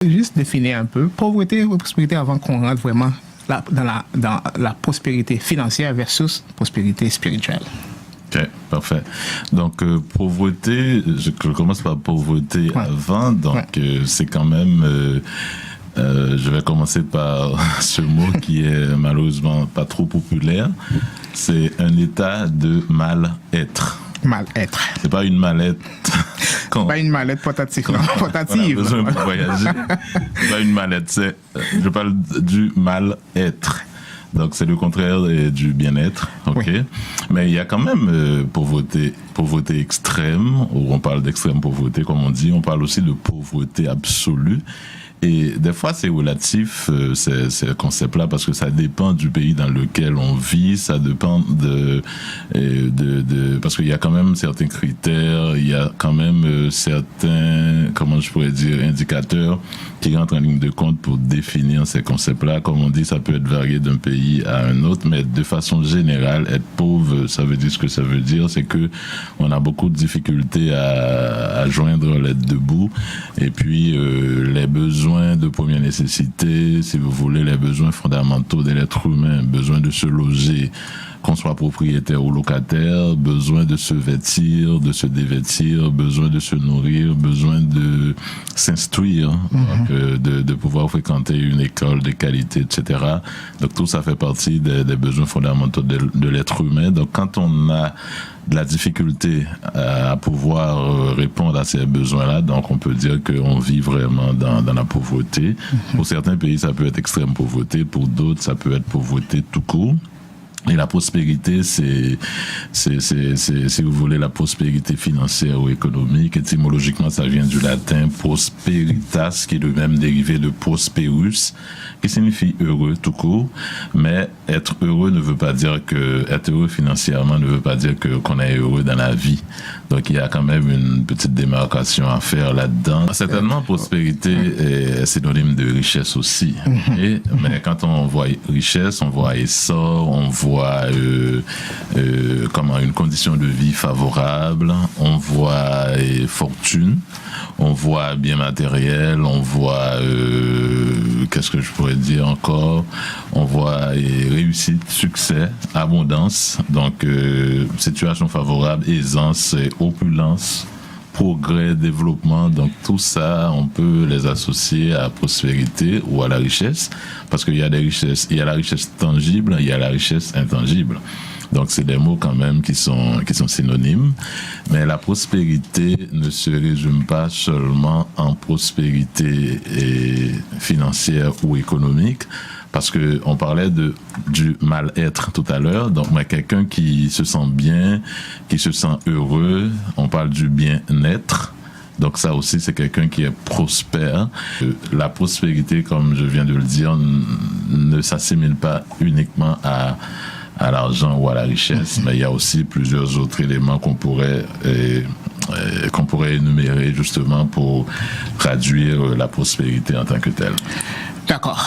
Juste définir un peu pauvreté ou prospérité avant qu'on rentre vraiment dans la prospérité financière versus prospérité spirituelle. Ok, parfait. Donc, pauvreté, je commence par pauvreté avant, donc c'est quand même... je vais commencer par ce mot qui est malheureusement pas trop populaire. C'est un état de mal-être. Mal-être. C'est pas une mallette. Pas une mallette portative. Portative. On a besoin pour voyager. C'est pas une mallette. Je parle du mal-être. Donc c'est le contraire du bien-être, ok. Oui. Mais il y a quand même pauvreté extrême, où on parle d'extrême pauvreté, comme on dit. On parle aussi de pauvreté absolue. Et des fois, c'est relatif, ces concepts-là, parce que ça dépend du pays dans lequel on vit, ça dépend parce qu'il y a quand même certains critères, il y a quand même certains, comment je pourrais dire, indicateurs qui rentrent en ligne de compte pour définir ces concepts-là. Comme on dit, ça peut être varié d'un pays à un autre, mais de façon générale, être pauvre, ça veut dire ce que ça veut dire, c'est que on a beaucoup de difficultés à joindre les deux bouts, et puis les besoins de première nécessité, si vous voulez, les besoins fondamentaux de l'être humain, besoin de se loger, qu'on soit propriétaire ou locataire, besoin de se vêtir, de se dévêtir, besoin de se nourrir, besoin de s'instruire, donc, de pouvoir fréquenter une école de qualité, etc. Donc tout ça fait partie des besoins fondamentaux de l'être humain. Donc quand on a de la difficulté à pouvoir répondre à ces besoins-là, donc on peut dire qu'on vit vraiment dans la pauvreté. Pour certains pays, ça peut être extrême pauvreté, pour d'autres, ça peut être pauvreté tout court. Et la prospérité, c'est, si vous voulez, la prospérité financière ou économique. Étymologiquement, ça vient du latin prosperitas, qui est le même dérivé de prosperus, qui signifie heureux tout court. Mais être heureux ne veut pas dire être heureux financièrement ne veut pas dire qu'on est heureux dans la vie. Donc, il y a quand même une petite démarcation à faire là-dedans. Certainement, prospérité est synonyme de richesse aussi. Mais quand on voit richesse, on voit essor, on voit comment une condition de vie favorable, on voit fortune, on voit bien matériel, on voit qu'est-ce que je pourrais dire encore, on voit réussite, succès, abondance, donc situation favorable, aisance, opulence, progrès, développement, donc tout ça, on peut les associer à prospérité ou à la richesse, parce qu'il y a des richesses, il y a la richesse tangible, il y a la richesse intangible. Donc c'est des mots quand même qui sont synonymes, mais la prospérité ne se résume pas seulement en prospérité financière ou économique, parce que on parlait du mal-être tout à l'heure. Donc, quelqu'un qui se sent bien, qui se sent heureux, on parle du bien-être. Donc, ça aussi, c'est quelqu'un qui est prospère. La prospérité, comme je viens de le dire, ne s'assimile pas uniquement à l'argent ou à la richesse, mais il y a aussi plusieurs autres éléments qu'on pourrait énumérer justement pour traduire la prospérité en tant que telle. D'accord.